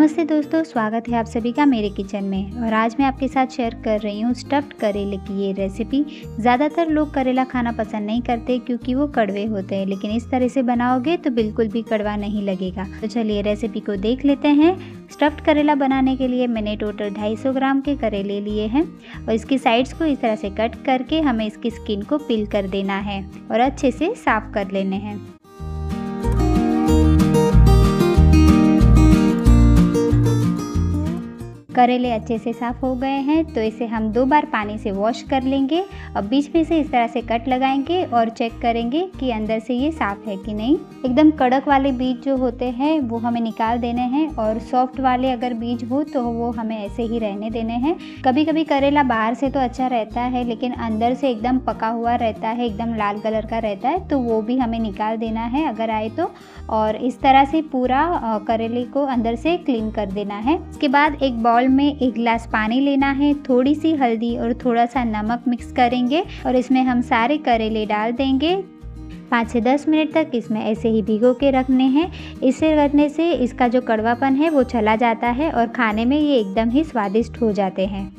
नमस्ते दोस्तों, स्वागत है आप सभी का मेरे किचन में। और आज मैं आपके साथ शेयर कर रही हूँ स्टफ्ड करेले की ये रेसिपी। ज़्यादातर लोग करेला खाना पसंद नहीं करते क्योंकि वो कड़वे होते हैं, लेकिन इस तरह से बनाओगे तो बिल्कुल भी कड़वा नहीं लगेगा। तो चलिए रेसिपी को देख लेते हैं। स्टफ्ड करेला बनाने के लिए मैंने टोटल 250 ग्राम के करेले लिए हैं और इसकी साइड्स को इस तरह से कट करके हमें इसकी स्किन को पील कर देना है और अच्छे से साफ़ कर लेने हैं। करेले अच्छे से साफ़ हो गए हैं तो इसे हम 2 बार पानी से वॉश कर लेंगे और बीच में से इस तरह से कट लगाएंगे और चेक करेंगे कि अंदर से ये साफ़ है कि नहीं। एकदम कड़क वाले बीज जो होते हैं वो हमें निकाल देने हैं और सॉफ्ट वाले अगर बीज हो तो वो हमें ऐसे ही रहने देने हैं। कभी कभी करेला बाहर से तो अच्छा रहता है लेकिन अंदर से एकदम पका हुआ रहता है, एकदम लाल कलर का रहता है, तो वो भी हमें निकाल देना है अगर आए तो। और इस तरह से पूरा करेले को अंदर से क्लीन कर देना है। इसके बाद एक बाउल में 1 गिलास पानी लेना है, थोड़ी सी हल्दी और थोड़ा सा नमक मिक्स करेंगे और इसमें हम सारे करेले डाल देंगे। 5 से 10 मिनट तक इसमें ऐसे ही भिगो के रखने हैं। इसे रखने से इसका जो कड़वापन है वो चला जाता है और खाने में ये एकदम ही स्वादिष्ट हो जाते हैं।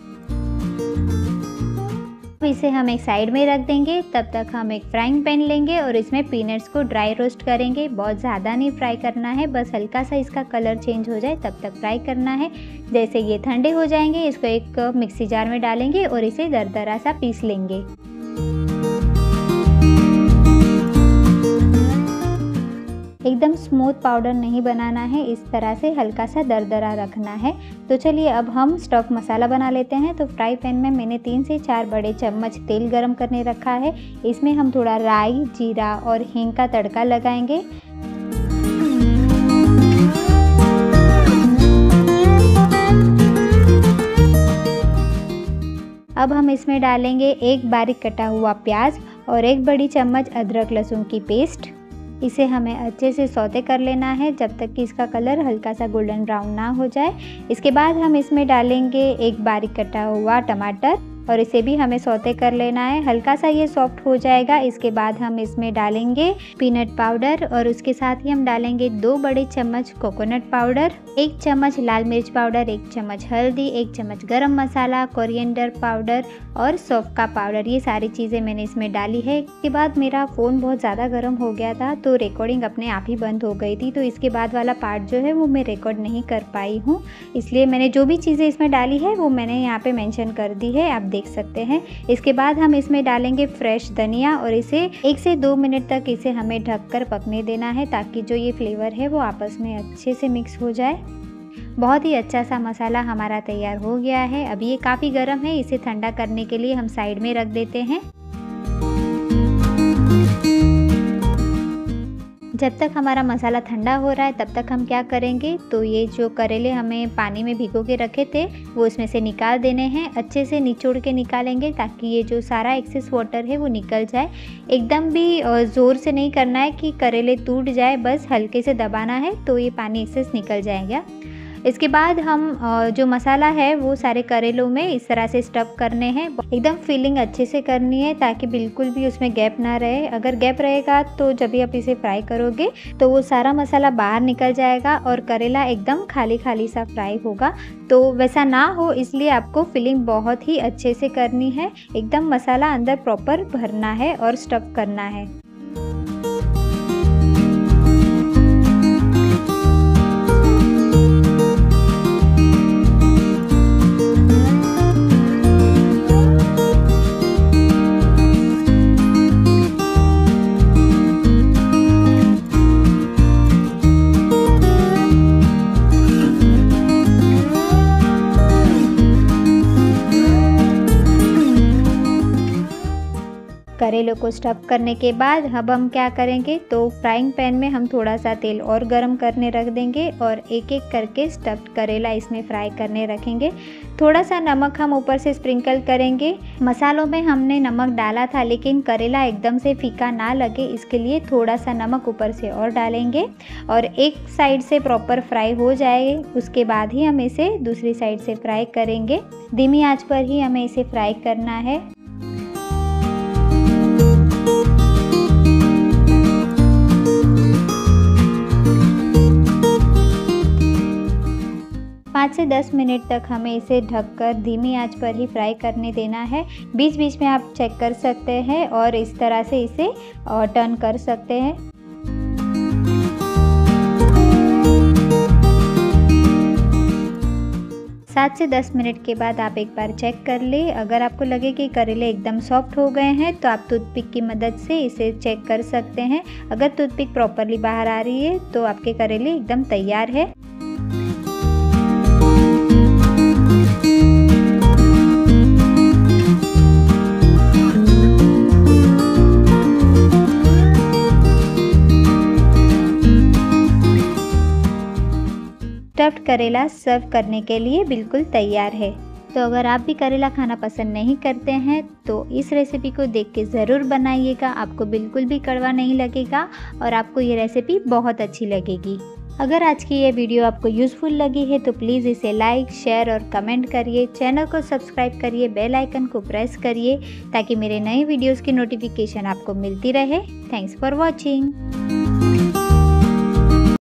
इसे हम एक साइड में रख देंगे। तब तक हम एक फ्राइंग पैन लेंगे और इसमें पीनट्स को ड्राई रोस्ट करेंगे। बहुत ज़्यादा नहीं फ्राई करना है, बस हल्का सा इसका कलर चेंज हो जाए तब तक फ्राई करना है। जैसे ये ठंडे हो जाएंगे इसको एक मिक्सी जार में डालेंगे और इसे दरदरा सा पीस लेंगे। एकदम स्मूथ पाउडर नहीं बनाना है, इस तरह से हल्का सा दरदरा रखना है। तो चलिए अब हम स्टफ मसाला बना लेते हैं। तो फ्राई पैन में मैंने 3 से 4 बड़े चम्मच तेल गरम करने रखा है। इसमें हम थोड़ा राई, जीरा और हींग का तड़का लगाएंगे। अब हम इसमें डालेंगे 1 बारीक कटा हुआ प्याज और 1 बड़ी चम्मच अदरक लहसुन की पेस्ट। इसे हमें अच्छे से सौते कर लेना है जब तक कि इसका कलर हल्का सा गोल्डन ब्राउन ना हो जाए। इसके बाद हम इसमें डालेंगे 1 बारीक कटा हुआ टमाटर और इसे भी हमें सौते कर लेना है। हल्का सा ये सॉफ्ट हो जाएगा। इसके बाद हम इसमें डालेंगे पीनट पाउडर और उसके साथ ही हम डालेंगे 2 बड़े चम्मच कोकोनट पाउडर, 1 चम्मच लाल मिर्च पाउडर, 1 चम्मच हल्दी, 1 चम्मच गरम मसाला, कोरिएंडर पाउडर और सौंफ का पाउडर। ये सारी चीज़ें मैंने इसमें डाली है। इसके बाद मेरा फ़ोन बहुत ज़्यादा गर्म हो गया था तो रिकॉर्डिंग अपने आप ही बंद हो गई थी, तो इसके बाद वाला पार्ट जो है वो मैं रिकॉर्ड नहीं कर पाई हूँ। इसलिए मैंने जो भी चीज़ें इसमें डाली है वो मैंने यहाँ पे मेंशन कर दी है, आप देख सकते हैं। इसके बाद हम इसमें डालेंगे फ्रेश धनिया और इसे 1 से 2 मिनट तक इसे हमें ढककर पकने देना है ताकि जो ये फ्लेवर है वो आपस में अच्छे से मिक्स हो जाए। बहुत ही अच्छा सा मसाला हमारा तैयार हो गया है। अब ये काफ़ी गर्म है, इसे ठंडा करने के लिए हम साइड में रख देते हैं। जब तक हमारा मसाला ठंडा हो रहा है तब तक हम क्या करेंगे, तो ये जो करेले हमें पानी में भिगो के रखे थे वो इसमें से निकाल देने हैं। अच्छे से निचोड़ के निकालेंगे ताकि ये जो सारा एक्सेस वाटर है वो निकल जाए। एकदम भी ज़ोर से नहीं करना है कि करेले टूट जाए, बस हल्के से दबाना है तो ये पानी एक्सेस निकल जाएगा। इसके बाद हम जो मसाला है वो सारे करेलों में इस तरह से स्टफ करने हैं। एकदम फिलिंग अच्छे से करनी है ताकि बिल्कुल भी उसमें गैप ना रहे। अगर गैप रहेगा तो जब भी आप इसे फ्राई करोगे तो वो सारा मसाला बाहर निकल जाएगा और करेला एकदम खाली खाली सा फ्राई होगा। तो वैसा ना हो इसलिए आपको फिलिंग बहुत ही अच्छे से करनी है। एकदम मसाला अंदर प्रॉपर भरना है और स्टफ करना है। करेलों को स्टफ करने के बाद अब हम क्या करेंगे, तो फ्राइंग पैन में हम थोड़ा सा तेल और गरम करने रख देंगे और एक एक करके स्टफ्ड करेला इसमें फ्राई करने रखेंगे। थोड़ा सा नमक हम ऊपर से स्प्रिंकल करेंगे। मसालों में हमने नमक डाला था लेकिन करेला एकदम से फीका ना लगे इसके लिए थोड़ा सा नमक ऊपर से और डालेंगे और एक साइड से प्रॉपर फ्राई हो जाए उसके बाद ही हम इसे दूसरी साइड से फ्राई करेंगे। धीमी आंच पर ही हमें इसे फ्राई करना है। 5 से 10 मिनट तक हमें इसे ढककर धीमी आंच पर ही फ्राई करने देना है। बीच बीच में आप चेक कर सकते हैं और इस तरह से इसे टर्न कर सकते हैं। सात से 10 मिनट के बाद आप एक बार चेक कर ले। अगर आपको लगे कि करेले एकदम सॉफ्ट हो गए हैं तो आप टूथपिक की मदद से इसे चेक कर सकते हैं। अगर टूथपिक प्रॉपरली बाहर आ रही है तो आपके करेले एकदम तैयार है। स्टफ्ड करेला सर्व करने के लिए बिल्कुल तैयार है। तो अगर आप भी करेला खाना पसंद नहीं करते हैं तो इस रेसिपी को देख के ज़रूर बनाइएगा। आपको बिल्कुल भी कड़वा नहीं लगेगा और आपको ये रेसिपी बहुत अच्छी लगेगी। अगर आज की ये वीडियो आपको यूज़फुल लगी है तो प्लीज़ इसे लाइक, शेयर और कमेंट करिए। चैनल को सब्सक्राइब करिए, बेल आइकन को प्रेस करिए ताकि मेरे नए वीडियोज़ की नोटिफिकेशन आपको मिलती रहे। Thanks for watching.